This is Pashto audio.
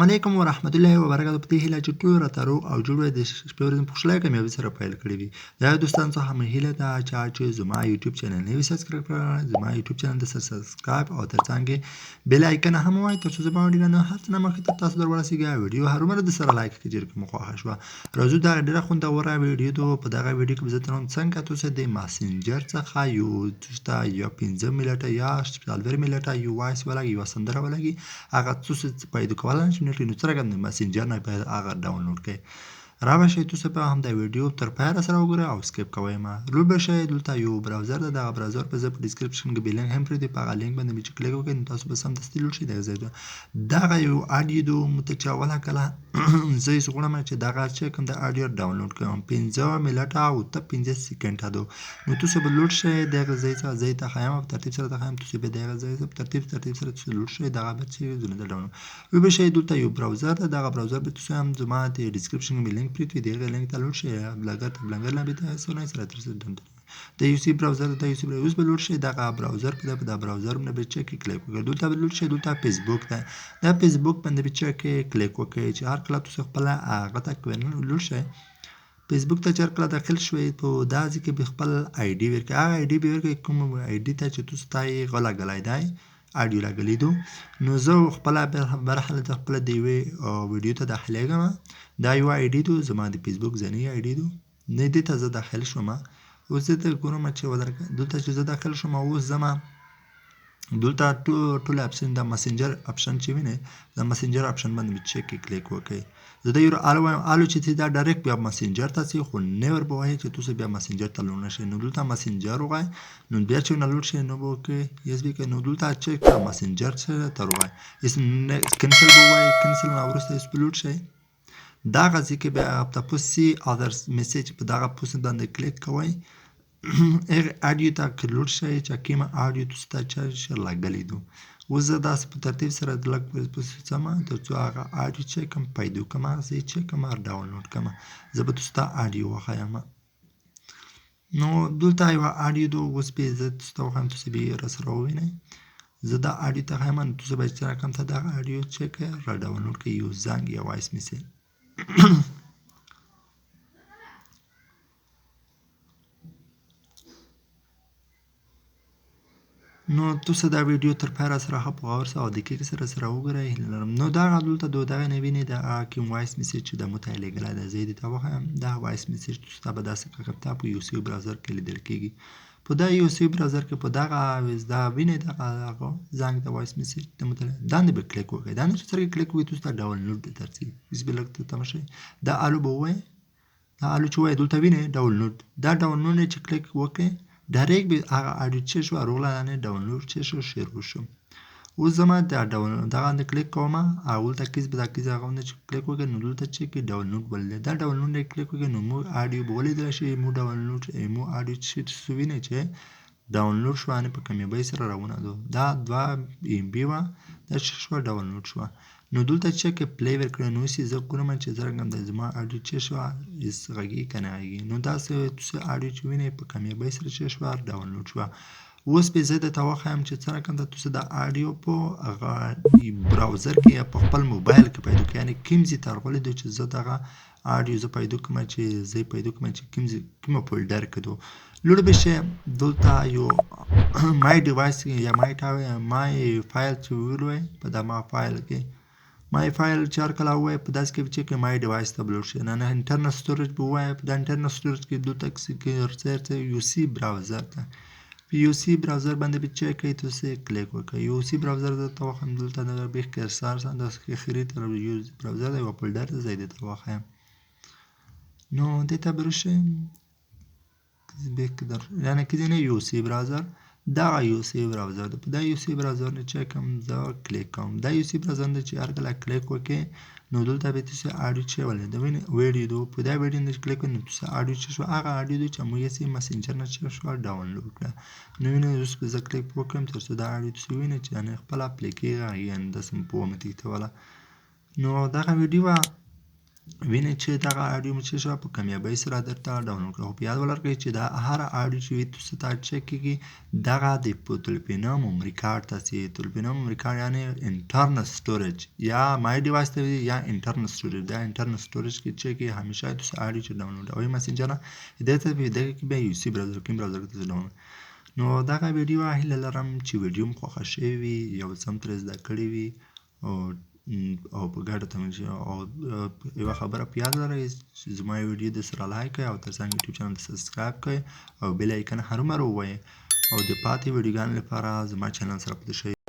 علیکم ورحمت الله وبرکاتو. په دې هیله چې ټول راته روغ او جوړ وي، د شپې ورځې په خوشحالۍ کامیابۍ سره پیل کړی وي. د هغو دوستانو څخه مې هیله ده چې زما یوټیوب چینل نوي سبسکرایب کړئ، زما یوټیوب چینل د سبسکرایب او ترڅنګ یې بیل آیکن هم ووایئ تر څو زما ویډیوګانې هر څه نه مخکې تر تاسو در ورسیږي. ویډیو هرومرو درسره لایک کړئ چې کومه خوښه شوه. راځو دا ډېره خوندوره ویډیو ده. په دغه ویډیو کې به زه درته څنګه تاسو د ماسنجر څخه یو ته یا 15 منټه یا 40 منټه یو وایس ولګي، یوه سندره ولګي، هغه څه پیدا کولی شئ. نو څرنګه د مسنجر نه باید هغه ډاونلوډ کړئ. رابشئ تاسو به هم د ویډیو تر پایه راسره وګورئ او سکیپ کوئ مه. لوډ بشئ. دلته یو براوزر ده، دغه براوزر په زه په ډسکرپشن کې به لینک هم پرېږدي. په هغه لینک باندې به چې کلیک وکړئ نو تاسو به سمدستي لوډ شئ. دغه ځای ته دغه یو اډیو ده متچاوله کله زه یې غواړم چې دغه چې کوم د اډیو ډاونلوډ کړم 15 منټه او 15 سکنډه ده. نو تاسو به لوډ شئ. دغه ځای ته زه یې ته ښیم په ترتیب سره ښیم. تاسو به دغه ځای ته په ترتیب سره تاسو لوډ شئ. دغه به چې زونه د ډاونلوډ وبشئ. دلته یو براوزر ده، دغه براوزر به تاسو هم زما د ډسکرپشن کې لینک پرېږدي، دغه لینک ته لوډ شئ. بلنګر نه به تاسو نه سره ترسره د یو سی براوزر د یو سی اوس به لوډ شئ. دغه براوزر په دغه براوزر باندې به چک کلیک وکړئ. دلته به لوډ شئ. دلته فیسبوک ده، دا فیسبوک باندې به چک کلیک وکړئ چې هر کله تاسو خپل هغه ته لوډ شئ. فیسبوک ته چې هر کله داخل شوئ په دا ځای کې به خپل آی ډي ورکړئ. هغه آی ډي به ورکړئ کوم آی ډي ته چې تاسو ته یې لګلی دی اډیو لګلی دو. نو زه خپله برخه د خپله د یوې ویډیو ته داخلیږم. دا یو آی ډي دو، زما د فیسبوک ځاني آی ډي دو. نه دې ته زه داخل شوم. اوس دې ته ګورم چې دلته چې زه داخل شوم اوس زما دلته ټول اپشن د مسنجر اپشن چې وینئ د مسنجر اپشن باندې چک کلیک وکړئ. زه د یو الو وایم الو چې دا ډایرکټ بیا مسنجر ته ځي، خو نیور به وایي چې تاسو بیا مسنجر ته لوډ نه شئ. نو دلته مسنجر ووایئ. نو بیا چې ونه لوډ شئ نو به وکړئ یس به وکړئ. نو دلته چک مسنجر ته ووایئ کینسل به ووایئ. کینسل نه وروسته یې په لوډ شئ. دغه ځای کې بیا تاسو سی ادرس میسج په دغه پوسټ باندې کلیک کوئ. هغه اډیو ته لوډ شئ چې کومه اډیو تاسو ته چې لګلی دو. اوس زه داسې په ترتیب سره لږ پسې ځم تر څو هغه اډیو چې کوم پیدا کړم هغه ځای چې کوم ډاونلوډ کړم. زه به تاسو ته اډیو وښیم. نو دلته یوه اډیو ده. اوس به زه تاسو ته وښیم، تاسو به یې راسره ووینئ. زه دا اډیو ته ښیم. نو تاسو به چې رقم ته دغه اډیو چې را ډاونلوډ کړئ یو زنګ یا وایس میسج. نو تاسو دا ویډیو تر پایه راسره ښه په غور سره او دقیق سره وګورئ هیله لرم. نو دغه دلته دغه نه وینئ دغه کوم وایس میسج چې د مو ته یې لېږلی دی. زه یې درته وښیم. دا وایس میسج تاسو ته به داسې کښته په یو سی براوزر کې لیدل کېږي. په دا یو سی براوزر کې په دغه دا وینئ دغه زنګ د وایس میسج د مو ته دندې به کلیک وکړئ. دندې چې څرنګه کلیک وکړئ تاسو ته ډاونلوډ درځي. اوس به لږ تمه شئ. دا الو به ووایئ. دا الو چې ووایئ دلته وینئ ډاونلوډ. دا ډاونلوډ چې کلیک وکړئ ډایرکټ به هغه اډیو چې شوه راغله ډاونلوډ چې شو شروع شو. اوس زما دغه باندې کلیک کوم. هلته کیز به دا کیز هغه باندې چې کلیک وکړئ نو دلته چې کې ډاونلوډ ولید. دا ډاونلوډ یې کلیک وکړئ نو مو اډیو به ولیدلی شي. مو ډاونلوډ مو اډیو چې تاسو وینئ چې ډاونلوډ شوه په کامیابۍ سره روانه ده. دا 2 MB وه. دا چې شوه ډاونلوډ شوه. نو دلته چې کې پلی ورکړئ. نو اوس یې زه ګورم چې څرنګه د زما اډیو چې شوه غږیږي که نه غږیږي. نو داسې تاسو اډیو چې وینئ په کامیابۍ سره چې شوه ډاونلوډ شوه. اوس به زه درته وښیم چې څرنګه تاسو د اډیو په هغه براوزر کې یا په خپل موبایل کې پیدا کړئ. یعنې کوم ځای ته راغلی دی چې زه دغه اډیو زه پیدا کړم چې زه یې پیدا کړم چې کومه فولډر کې ده. لوډ به شئ. دلته یو مای ډیوایس یا مای فایل چې ولولئ په دغه فایل کې مای فایل چې هر کله ووایئ په داسې کې چې مای ډیوایس ته به لوډ شئ. نه انټرنل سټوریج به ووایئ. په دا انټرنل سټوریج کې دلته کې یو سی براوزر ده. په یو سی براوزر باندې به چک کړئ. تاسو کلیک وکړئ. یو سی براوزر درته وښیم. دلته د بیخ کرسر د اخري طرف یو براوزر دی یوه فولډر ده. زه یې درته وښیم. نو دې ته به راشئ. یعنې که ځینې یو سی براوزر دغه یو سی براوزر ده. په دا یو سی براوزر نه چې کوم زه کلیک کوم. دا یو سی براوزر نه چې هر کله کلیک وکړئ نو دلته به تاسو اډیو چې ولید ویډیو ده. په دا ویډیو نه چې کلیک وکړئ نو تاسو اډیو چې شوه هغه اډیو ده چې مو یې مسنجر نه چې شوه ډاونلوډ کړه. نو وینئ اوس به زه کلیک وکړم تر څو دا اډیو تاسو ووینئ چې یعنې خپله پلی کېږي. یعنې داسې مو په ومه تېښتوله. نو دغه ویډیو وینئ چې دغه اډیو مو څه شوه په کامیابۍ سره درته ډاونلوډ کړه. خو په یاد ولرئ چې دا هره اډیو چې وي تاسو ته چک کېږي دغه د په تلپینوم ریکارډ تاسې تلپینوم ریکارډ یعنې انټرنل سټوریج یا مای ډیوایس ته وي یا انټرنل سټوریج. دا انټرنل سټوریج کې چک کېږي همیشه تاسو اډیو چې ډاونلوډوئ مسنجر نه دې ته دغه کې بیا یو سی براوزر کوم براوزر کې تاسو ډاونلوډ. نو دغه ویډیو هیله لرم چې ویډیو مو خوښه شوې وي یو څه هم ترې زده کړي وي او په ګډه تماشا او یوه خبره په یاد لرئ چې زما ویډیو د سره لایک کړئ او ترڅنګ یوټیوب چینل ته سبسکرایب کړئ او بیل آیکن هرومرو ووهئ او د پاتې ویډیوګانو لپاره زما چینل سره پاتې شئ.